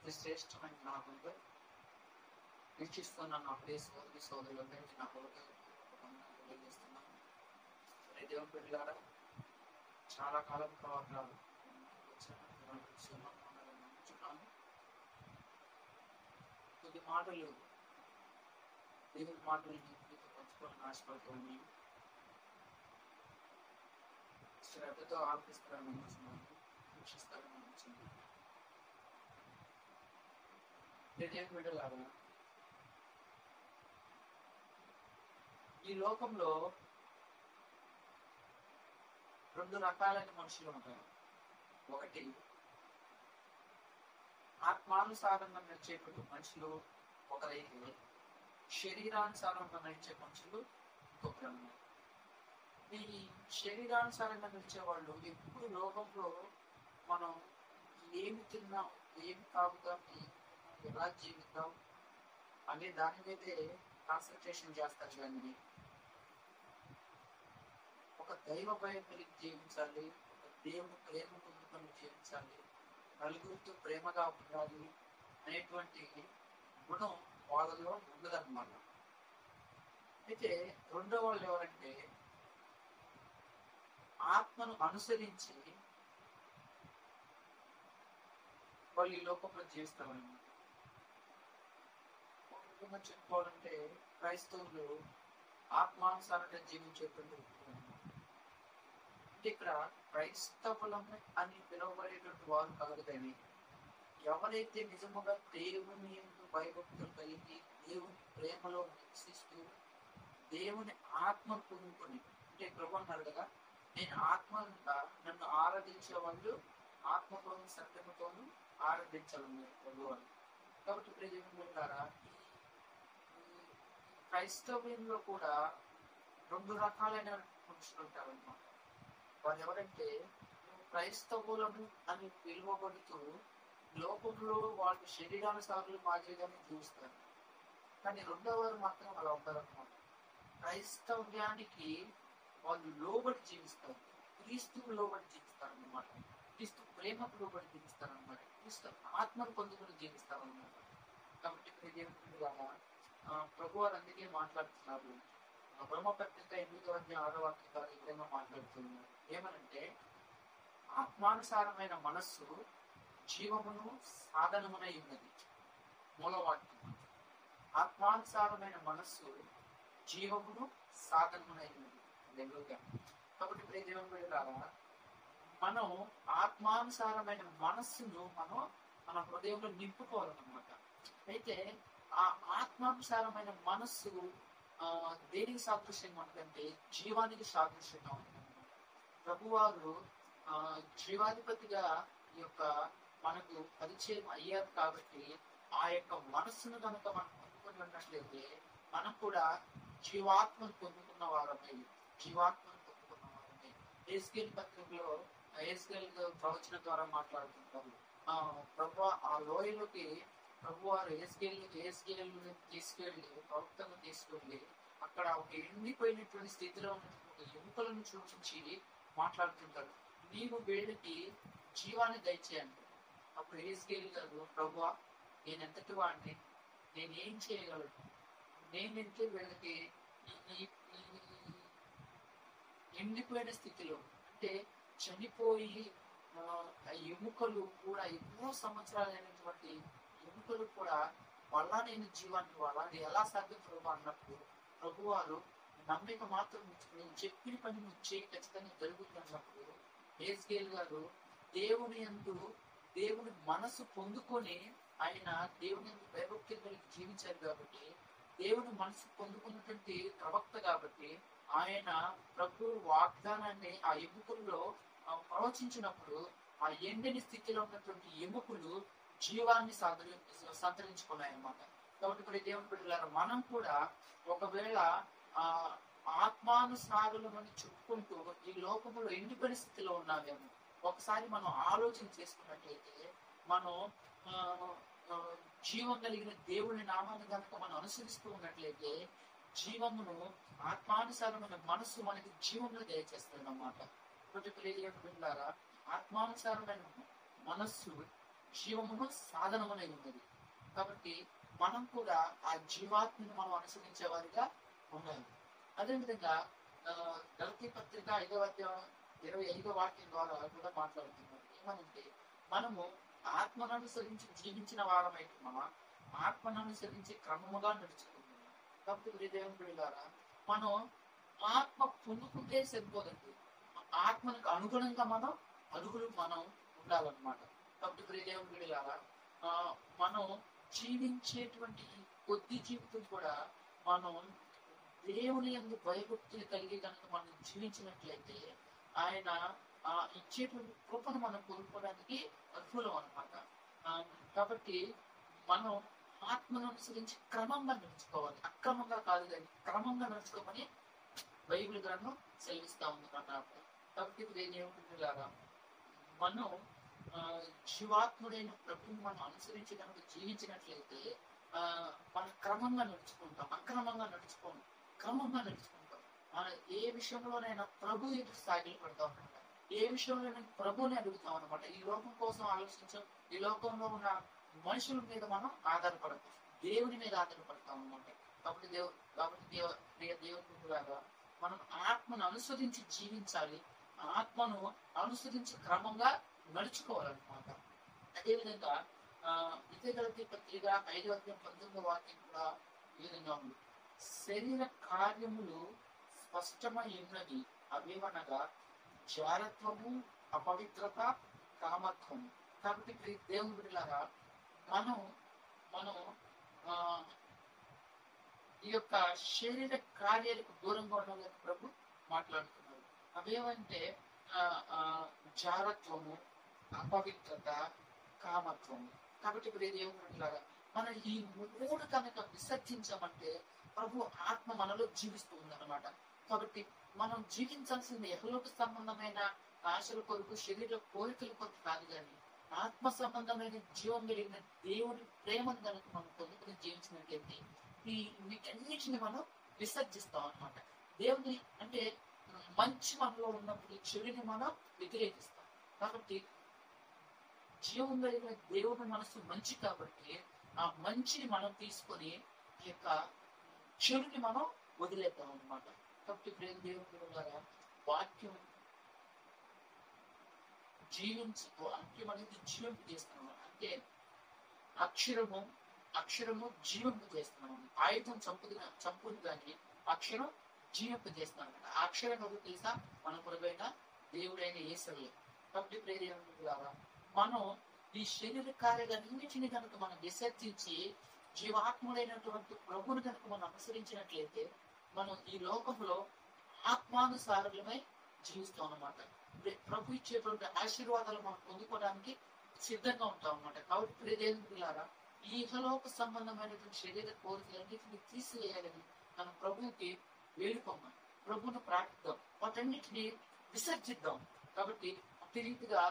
ఈ శ్రేష్టమైన నామంలో వీక్షిస్తున్న నా ప్రియ సోదరి సోదరులందరికీ నా తెలియజేస్తున్నాను. దేవుని బిడ్డలారా, చాలా కాలం తర్వాత కొద్ది మాటలు దేవుని మాటలు మీతో పంచుకోవాలని ఆశపడుతున్నాను. శ్రద్ధతో ఆలోచిస్తారని నమ్ముతున్నాను, వీక్షిస్తారని నమ్ముతున్నాను. దేవుని బిడ్డలారా, ఈ లోకంలో రెండు రకాలైన మనుషులు ఉంటారు. ఒకటి ఆత్మానుసారంగా నడిచేటువంటి మనుషులు ఒకరైతే, శరీరానుసారంగా నడిచే మనుషులు ఇంకొకరు. ఈ శరీరానుసారంగా నడిచే వాళ్ళు ఎప్పుడు లోకంలో మనం ఏమి తిన్నాం, ఏమి తాగుతాం, ఎలా జీవితాం అనే దాని మీదే కాన్సన్ట్రేషన్ చేస్తారు. కానీ ఒక దైవ భయం కలిగి జీవించాలి, ఒక దేవుని ప్రేమ పొందుకొని జీవించాలి, నలుగురితో ప్రేమగా ఉండాలి అనేటువంటి గుణం వాళ్ళలో ఉండదన్నమాట. అయితే రెండో వాళ్ళు ఎవరంటే ఆత్మను అనుసరించి వాళ్ళు ఈ లోకంలో జీవిస్తామన్నమాట. ఒక విధంగా చెప్పుకోవాలంటే క్రైస్తవులు ఆత్మానుసారంగా జీవించేటువంటి అంటే ఇక్కడ క్రైస్తవులం అని పిలువబడేటువంటి వారు కాదు, కానీ ఎవరైతే నిజముగా దేవుని భయభక్తులు కలిగి దేవుని ప్రేమలో నివసిస్తూ దేవుని ఆత్మ పొందుకొని, అంటే ప్రభు అన్నారు కదా, నేను ఆత్మగా నన్ను ఆరాధించే వాళ్ళు ఆత్మతోను సత్యముతోను ఆరాధించాలన్నారు ప్రభు అని. కాబట్టి ప్రియమిత్రులారా, క్రైస్తవ్యంలో కూడా రెండు రకాలైన మనుషులు ఉంటారన్నమాట. వాళ్ళు ఎవరంటే క్రైస్తవులను అని పిలువబడుతూ లోకంలో వాళ్ళు శరీరానుసారులు మాదిరిగానే జీవిస్తారు. కానీ రెండవ వారు మాత్రం అలా ఉంటారన్నమాట. క్రైస్తవ్యానికి వాళ్ళు లోబడి జీవిస్తారు, క్రీస్తుకు లోబడి జీవిస్తారు అన్నమాట. క్రీస్తు ప్రేమకు లోబడి జీవిస్తారు అన్నమాట. క్రీస్తు ఆత్మను పొందుకొని జీవిస్తారు అన్నమాట. కాబట్టి ప్రభు వారు అందుకే మాట్లాడుతున్నారు. బ్రహ్మపత్రిక 8:6 ఈ విధంగా మాట్లాడుతున్నారు. ఏమనంటే, ఆత్మానుసారమైన మనస్సు జీవమును సాధనమునై ఉన్నది. మూలవాక్యం, ఆత్మానుసారమైన మనస్సు జీవమును సాధనమునై ఉన్నది. కాబట్టి ప్రియదేవుని బిడ్డలారా, మనం ఆత్మానుసారమైన మనస్సును మన హృదయంలో నింపుకోవాలన్నమాట. అయితే ఆ ఆత్మానుసారమైన మనస్సు దేనికి సాదృశ్యంగా ఉంటుందంటే జీవానికి సాదృశ్యంగా ఉంటుంది. ప్రభువారు జీవాధిపతిగా ఈ యొక్క మనకు పరిచయం అయ్యారు. కాబట్టి ఆ యొక్క మనస్సును కనుక మనం పొందుకొని ఉన్నట్లయితే మనం కూడా జీవాత్మను పొందుకున్న వారమే. ఎస్కేల్ పత్రికలో ఎస్కేల్ ప్రవచన ద్వారా మాట్లాడుతుంటారు. ప్రభు ఆ లోయలోకి ప్రభువారు ఎస్కేల్ తీసుకెళ్ళి ప్రవక్తను తీసుకెళ్ళి అక్కడ ఒక ఎండిపోయినటువంటి స్థితిలో ఉన్నటువంటి ఎముకలను చూపించి మాట్లాడుతుంటారు. నీవు వీళ్ళకి జీవాన్ని దయచేయండి. అప్పుడు ఎస్కేల్ గారు, ప్రభువా నేను ఎంతటి వాడిని, నేనేం చేయగలను, నేనంటే వీళ్ళకి ఎండిపోయిన స్థితిలో, అంటే చనిపోయి ఎముకలు కూడా ఎన్నో సంవత్సరాలైనటువంటి ఎముకలు కూడా మళ్ళా నేను జీవాన్ని ఇవ్వాలా, అది ఎలా సాధ్యం ప్రభు అన్నప్పుడు ప్రభువారు నమ్మిక మాత్రం నేను చెప్పిన పని నువ్వు చేయి, ఖచ్చితంగా జరుగుతుంది అన్నప్పుడు ఎస్కేల్ గారు దేవుని మనసు పొందుకొని ఆయన దేవుని భయభక్తులు కలిగి జీవించారు. కాబట్టి దేవుని మనసు పొందుకున్నటువంటి ప్రవక్త కాబట్టి ఆయన ప్రభు వాగ్దానాన్ని ఆ ఎముకల్లో ప్రవచించినప్పుడు ఆ ఎండిన స్థితిలో ఉన్నటువంటి ఎముకలు జీవాన్ని సంతరించుకున్నాయన్నమాట. కాబట్టి ఇప్పుడు దేవుని బిడ్డలారా, మనం కూడా ఒకవేళ ఆత్మానుసారులను చెప్పుకుంటూ ఈ లోకంలో ఎండిపోయిన స్థితిలో ఉన్నామేమో ఒకసారి మనం ఆలోచన చేసుకున్నట్లయితే, మనం జీవం కలిగిన దేవుని నామాన్ని కనుక మనం అనుసరిస్తూ ఉన్నట్లయితే జీవమును ఆత్మానుసారమైన మనస్సు మనకి జీవంలో దయచేస్తుంది అన్నమాట. కాబట్టి ప్రియమైన బిడ్డలారా, ఆత్మానుసారమైన మనస్సు జీవమును సాధనమునై ఉన్నది. కాబట్టి మనం కూడా ఆ జీవాత్మని మనం అనుసరించే వారిగా ఉండాలి. అదేవిధంగా గలతీ పత్రిక 5వ అధ్యాయం 25వ వాక్యం ద్వారా కూడా మాట్లాడుతున్నారు. ఏమనంటే మనము ఆత్మను అనుసరించి జీవించిన వారమైతున్నామా, ఆత్మను అనుసరించి క్రమముగా నడుచుకుంటున్నాం. కాబట్టి దేవుని బిడ్డలారా, మనం ఆత్మ పొందుకుంటే సరిపోదండి, ఆత్మకు అనుగుణంగా మనం అడుగులు మనం ఉండాలన్నమాట. కాబట్టి దేవుని బిడ్డలారా, మనం జీవించేటువంటి కొద్ది జీవితం కూడా మనం దేవుని యందు భయభక్తులు కలిగి కనుక మనం జీవించినట్లయితే ఆయన ఇచ్చేటువంటి కృపను మనం కోరుకోవడానికి అర్హులం అనమాట. కాబట్టి మనం ఆత్మను అనుసరించి క్రమంగా నడుచుకోవాలి, అక్రమంగా కాదు కానీ క్రమంగా నడుచుకోమని బైబిల్ గ్రంథం సెలవిస్తా ఉంది అన్నమాట. కాబట్టి ఏమిటిలాగా మనం జీవాత్ముడైన ప్రభుని మనం అనుసరించి కనుక జీవించినట్లయితే మన క్రమంగా నడుచుకుంటాం, అక్రమంగా నడుచుకోండి, క్రమంగా నడుచుకుంటాం. ఏ విషయంలోనైనా ప్రభు ఎదురు సాగిలు పడతాం అనమాట. ఏ విషయంలో ప్రభుని అడుగుతాం అనమాట. ఈ లోకం కోసం ఆలోచించాం, ఈ లోకంలో ఉన్న మనుషుల మీద మనం ఆధారపడతాం, దేవుని మీద ఆధారపడతాం అనమాట. కాబట్టి దేవుని లాగా మనం ఆత్మను అనుసరించి జీవించాలి, ఆత్మను అనుసరించి క్రమంగా నడుచుకోవాలన్నమాట. అదేవిధంగా గలతీ పత్రిక 5వ అధ్యాయం 19వ వాక్యం కూడా ఈ విధంగా ఉంది. శరీర కార్యములు స్పష్టమై ఉన్నది, అవేమనగా జారత్వము, అపవిత్రత, కామత్వము. కాబట్టి దేవుని బిడ్డలారా, మనం ఈ యొక్క శరీర కార్యాలకు దూరంగా ఉండాలని ప్రభు మాట్లాడుతున్నారు. అవేమంటే జారత్వము, అపవిత్రత, కామత్వము. కాబట్టి ఇప్పుడు ఏమిలాగా మనం ఈ 3 కనుక విసర్జించామంటే ప్రభు ఆత్మ మనలో జీవిస్తూ ఉందన్నమాట. కాబట్టి మనం జీవించాల్సింది యెహోవాకు సంబంధమైన ఆశల కొరకు, శరీర కోరికల కొరకు కాదు, కానీ ఆత్మ సంబంధమైన జీవం కలిగిన దేవుని ప్రేమను కనుక మనం పొందుకుని జీవించినట్లయితే వీటన్నిటిని మనం విసర్జిస్తాం అనమాట. దేవుని అంటే మంచి మనలో ఉన్నప్పుడు చెడుని మనం వ్యతిరేకిస్తాం. కాబట్టి జీవం కలిగిన దేవుని మనసు మంచి, కాబట్టి ఆ మంచిని మనం తీసుకొని ఈ యొక్క చెడుని మనం వదిలేద్దాం అనమాట. కాబట్టి దేవుని ద్వారా వాక్యం వాక్యం అనేది జీవింపు చేస్తున్నాం. అంటే అక్షరము జీవింపు చేస్తున్నాం. ఆయుధం చంపుది కానీ అక్షరం జీవింపు చేస్తున్నాం. ఆ అక్షరం ఎవరు తెలుసా? మన పొరబైన దేవుడైన యేసయ్య. కాబట్టి దేవుని ద్వారా మనం ఈ శరీర కార్యాలన్నిటిని కనుక మనం విసర్జించి జీవాత్ముడైనటువంటి ప్రభుని కనుక మనం అనుసరించినట్లయితే మనం ఈ లోకంలో ఆత్మానుసారమై జీవిస్తాం అన్నమాట. ప్రభు ఇచ్చేటువంటి ఆశీర్వాదాలు మనం పొందుకోవడానికి సిద్ధంగా ఉంటాం అన్నమాట. కాబట్టి దేవులారా, ఈ ఇహలోక సంబంధమైనటువంటి శరీర కోరికలన్నింటినీ తీసివేయాలని మనం ప్రభువుకి వేడుకోమని, ప్రభువును ప్రార్థిద్దాం, వాటన్నిటిని విసర్జిద్దాం. కాబట్టి అతి రీతిగా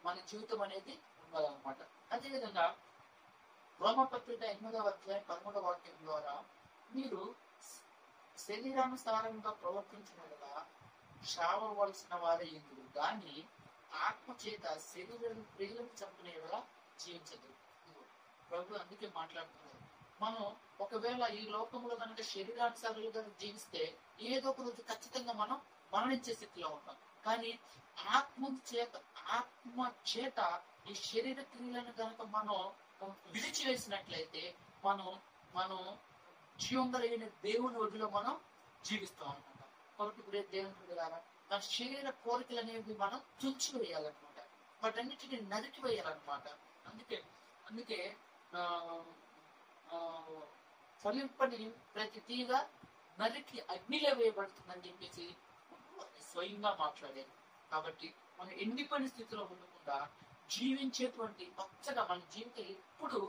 మన జీవితం అనేది ఉండాలన్నమాట. అదేవిధంగా రోమపత్రిక 8వ అధ్యాయం 13వ వాక్యం ద్వారా మీరు శరీరానుసారంగా ప్రవర్తించిన కదా చావవలసిన వారే ఎందుకు కానీ ఆత్మ చేత శరీరం ప్రియులను చంపునేలా జీవించదు. ప్రభు అందుకే మాట్లాడుతున్నారు. మనం ఒకవేళ ఈ లోకంలో కనుక శరీరానుసారులుగా జీవిస్తే ఏదో ఒక రోజు ఖచ్చితంగా మనం మరణించే స్థితిలో ఉంటాం. కానీ ఆత్మ చేత ఈ శరీర క్రియలను కనుక మనం విడిచివేసినట్లయితే మనం జీవం కలిగిన దేవుని ఒడిలో మనం జీవిస్తాం అనమాట. కాబట్టి దేవుని ద్వారా మన శరీర కోరికలు అనేవి మనం తుంచివేయాలన్నమాట, వాటన్నిటిని నరికి వేయాలన్నమాట. అందుకే ఫలింపని ప్రతి తీగ నరికి అగ్నిలో వేయబడుతుందని చెప్పేసి స్వయంగా మాట్లాడారు. కాబట్టి మనం ఎన్ని పరిస్థితుల్లో ఉండకుండా జీవించేటువంటి పచ్చగా మన జీవితం ఎప్పుడు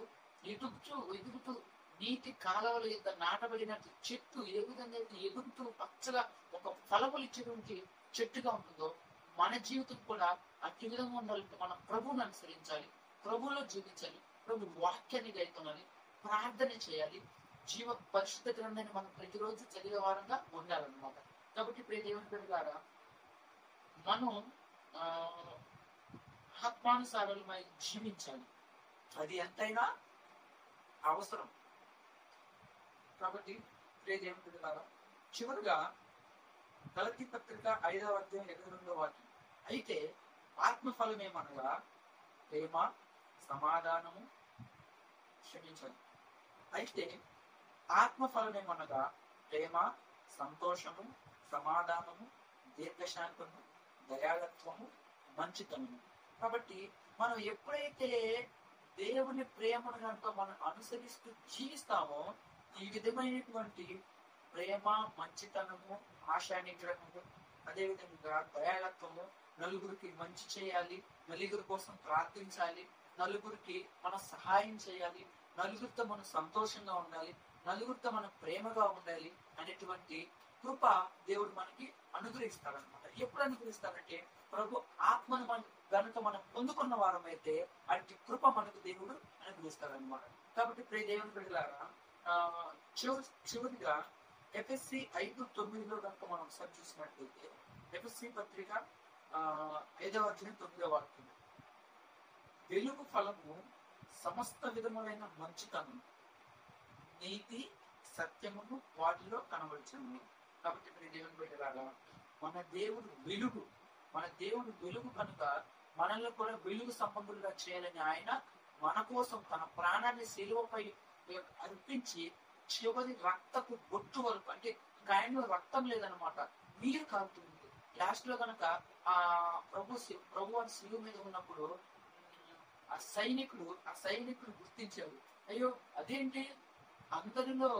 ఎదుగుతూ నీటి కాలువల యొక్క నాటబడినట్టు చెట్టు ఏ విధంగా ఎదుగుతూ పచ్చగా ఒక ఫలములు ఇచ్చేటువంటి చెట్టుగా ఉంటుందో మన జీవితం కూడా అట్టి విధంగా ఉండాలంటే మనం ప్రభువుని అనుసరించాలి, ప్రభువులో జీవించాలి, ప్రభు వాక్యాన్ని గైకొనాలి, ప్రార్థన చేయాలి, జీవ పరిశుద్ధ గ్రంథాన్ని మనం ప్రతిరోజు చదివే వారంగా ఉండాలన్నమాట. కాబట్టి దేవుని ద్వారా మనం ఆత్మానుసారమై జీవించాలి. అది ఎంతైనా అవసరం. కాబట్టి దేవుని బిడ్డలారా, చివరిగా గలతీ పత్రిక 5వ అధ్యాయం 22వ వాక్యం. అయితే ఆత్మఫలం ఏమనగా ప్రేమ, సమాధానము, క్షమించాలి. అయితే ఆత్మఫలం ఏమనగా ప్రేమ, సంతోషము, సమాధానము, దీర్ఘశాంతము, దయాళత్వము, మంచితనము. కాబట్టి మనం ఎప్పుడైతే దేవుని ప్రేమను కనుక మనం అనుసరిస్తూ జీవిస్తామో, ఈ విధమైనటువంటి ప్రేమ, మంచితనము, ఆశానిగ్రహము, అదేవిధంగా దయాళత్వము, నలుగురికి మంచి చేయాలి, నలుగురి కోసం ప్రార్థించాలి, నలుగురికి మనం సహాయం చేయాలి, నలుగురితో మనం సంతోషంగా ఉండాలి, నలుగురితో మనం ప్రేమగా ఉండాలి అనేటువంటి కృప దేవుడు మనకి అనుగ్రహిస్తాడనమాట. ఎప్పుడు అనుగ్రహిస్తాడంటే ప్రభు ఆత్మను గనుక మనం పొందుకున్న వారం అయితే అటు కృప మనకు దేవుడు అనుగ్రహిస్తాడనమాట. కాబట్టి ప్రియ దేవుని బిడ్డలారా, చివరిగా ఎఫ్ఎస్సి 5:9 కనుక మనం ఒకసారి చూసినట్లయితే, ఎఫ్ఎస్సి పత్రిక 5వ అధ్యాయం 9వ వాక్యం. వెలుగు ఫలము సమస్త విధములైన మంచితనం, నీతి, సత్యమును వాటిలో కనబడుచును. కాబట్టి ప్రియ దేవుని బిడ్డలారా, మన దేవుడు వెలుగు. మన దేవుడు వెలుగు కనుక మనల్ని కూడా వెలుగు సంబంధులుగా చేయాలని ఆయన మన కోసం తన ప్రాణాన్ని శిలువపై అర్పించి చివరి రక్తపు బొట్టు వరకు, అంటే ఆయనలో రక్తం లేదనమాట, నీరు కారుతుంది. లాస్ట్ లో కనుక ఆ ప్రభు అని శిలువ మీద ఉన్నప్పుడు ఆ సైనికుడు గుర్తించాడు, అయ్యో అదేంటి అందరిలో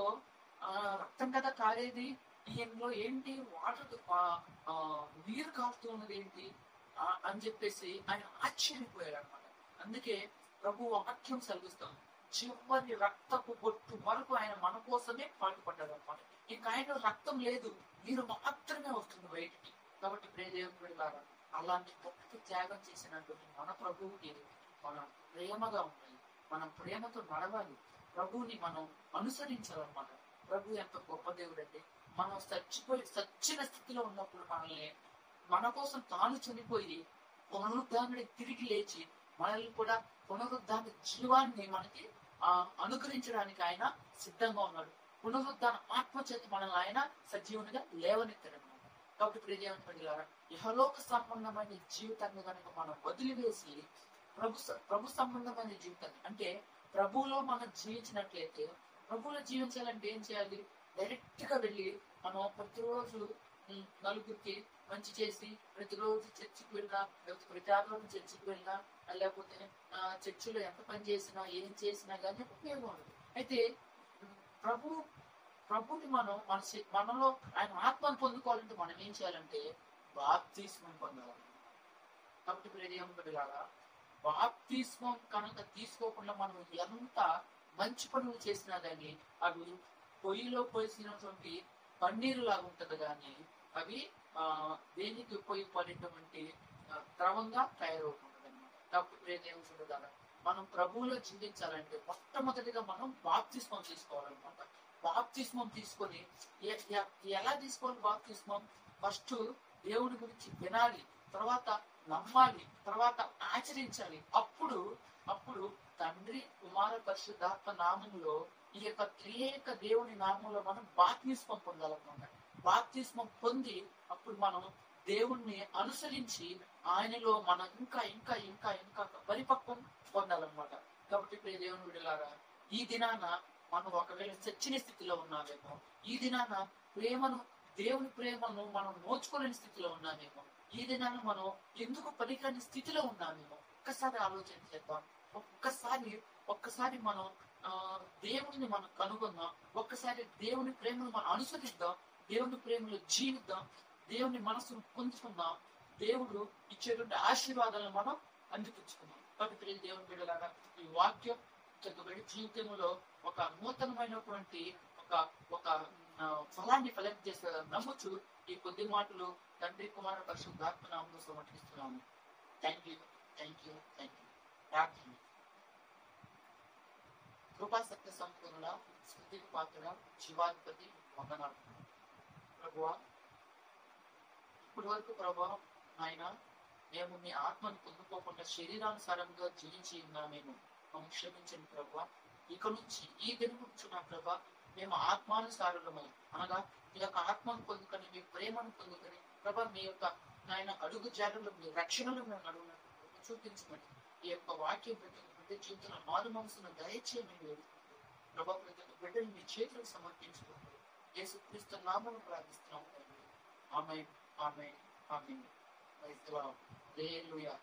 రక్తం కదా కారేది, ఈయనలో ఏంటి వాటర్ నీరు కారుతూ ఉన్నది ఏంటి అని చెప్పేసి ఆయన ఆశ్చర్యపోయాడు అనమాట. అందుకే ప్రభు వాక్యం సెలవిస్తాం, చివరి రక్తపు బొట్టు వరకు ఆయన మన కోసమే పాటుపడ్డాడు అనమాట. ఇంకా ఆయన రక్తం లేదు, నీరు మాత్రమే వస్తుంది బయటికి. కాబట్టి ప్రియ దేవుని బిడ్డలారా, అలాంటి గొప్ప త్యాగం చేసినటువంటి మన ప్రభువుకి మనం ప్రేమగా ఉండాలి, మనం ప్రేమతో నడవాలి, ప్రభువుని మనం అనుసరించాలన్నమాట. ప్రభు ఎంత గొప్ప దేవుడు అంటే, మనం సచ్చిన స్థితిలో ఉన్నప్పుడు మనల్ని మన కోసం తాను చనిపోయి పునరుద్ధానుడి తిరిగి లేచి మనల్ని కూడా పునరుద్ధాన జీవాన్ని మనకి అనుగ్రహించడానికి ఆయన సిద్ధంగా ఉన్నాడు. పునరుద్ధాన ఆత్మచేత మనల్ని ఆయన సజీవునిగా లేవనెత్తాడు. కాబట్టి ప్రియదేవుని బిడ్డలారా, ఇహలోక సంబంధమైన జీవితాన్ని కనుక మనం వదిలివేసి ప్రభు సంబంధమైన జీవితాన్ని, అంటే ప్రభువులో మనం జీవించినట్లయితే, ప్రభువులో జీవించాలంటే ఏం చేయాలి? డైరెక్ట్ గా వెళ్ళి మనం ప్రతిరోజు నలుగురికి మంచి చేసి, ప్రతిరోజు చర్చికి వెళ్ళినా, లేకపోతే ప్రతి ఆదివారం చర్చికి వెళ్ళినా, లేకపోతే చర్చిలో ఎంత పని చేసినా ఏం చేసినా కానీ ఉపయోగం ఉండదు. అయితే ప్రభుని మనం మనలో ఆయన ఆత్మను పొందుకోవాలంటే మనం ఏం చేయాలంటే బాప్తిస్మం పొందాలి. కాబట్టి ప్రియదేవుని బిడ్డలారా, బాప్తిస్మం కనుక తీసుకోకుండా మనం ఎంత మంచి పనులు చేసినా కానీ అవి పొయ్యిలో పోసినటువంటి పన్నీరు లాగా ఉంటది, కానీ అవి దేనికి ఉపయోగపడేటువంటి ద్రవంగా తయారవుతుంటది అనమాట. కాబట్టి ప్రియదేవుని బిడ్డలారా, మనం ప్రభువులో జీవించాలంటే మొట్టమొదటిగా మనం బాప్తిస్మం తీసుకోవాలన్నమాట. బాప్తిస్మం తీసుకొని ఎలా తీసుకోవాలి? బాప్తిస్మం ఫస్ట్ దేవుడి గురించి వినాలి, తర్వాత నమ్మాలి, తర్వాత ఆచరించాలి. అప్పుడు తండ్రి, కుమార, పరిశుద్ధాత్మ నామంలో ఈ యొక్క త్రియేక దేవుని నామంలో మనం బాప్తిస్మం పొందాలన్నమాట. బాప్తిస్మం పొంది అప్పుడు మనం దేవుణ్ణి అనుసరించి ఆయనలో మనం ఇంకా ఇంకా ఇంకా ఇంకా పరిపక్వం పొందాలన్నమాట. కాబట్టి ప్రియ దేవుని బిడ్డలారా, ఈ దినాన మనం ఒకవేళ చచ్చిన స్థితిలో ఉన్నామేమో, ఈ దినాన దేవుని ప్రేమను మనం నోచుకోలేని స్థితిలో ఉన్నామేమో, ఈ దినాన మనం ఎందుకు పనికిరాని స్థితిలో ఉన్నామేమో ఒక్కసారి ఆలోచన చేద్దాం. ఒక్కసారి మనం దేవుడిని మనం కనుగొందాం. ఒక్కసారి దేవుని ప్రేమను మనం అనుసరిద్దాం, దేవుని ప్రేమలో జీవిద్దాం, దేవుని మనసును పొందుకుందాం, దేవుడు ఇచ్చేటువంటి ఆశీర్వాదాలను మనం అందిపుచ్చుకుందాం. కాబట్టి దేవుని బిడ్డలారా, ఈ వాక్యం జీవితంలో ఒక నూతనమైనటువంటి ఒక ఫలాన్ని ఫలం చేసే నమ్ముచు ఈ కొద్ది మాటలు తండ్రి, కుమార, పరిశుద్ధాత్మ నామములో సమర్పిస్తున్నాము. Thank you. కృపా సత్య సంపూర్ణ స్మృతికి పాత్ర జీవాధిపతి వందనాలు ప్రభువా. ఇప్పటి వరకు ప్రభువా ఆయన మేము మీ ఆత్మను పొందుకోకుండా శరీరానుసారంగా జీవించి ఉన్నామేమో మమ్మల్ని క్షమించండి ప్రభా. ఇక నుంచి ఈ దినం నుంచి నా ప్రభా మేము ఆత్మానుసారులమై అనగా మీ యొక్క ఆత్మను పొందుకొని మీ ప్రేమను పొందుకొని ప్రభా మీ యొక్క నాయన అడుగు జాడలు మీ రక్షణలు మేము నడువునట్టు చూపించమని ఈ యొక్క వాక్యం ప్రతి జీవితంలో మారు మనసును దయచేయమని ప్రభా ప్రతి ఒక్క బిడ్డలు మీ చేతులు సమర్పించుకుంటూ యేసుక్రీస్తు నామమున ప్రార్థిస్తున్నాము. ఆమేన్ ఆమేన్ ఆమేన్. హల్లెలూయా.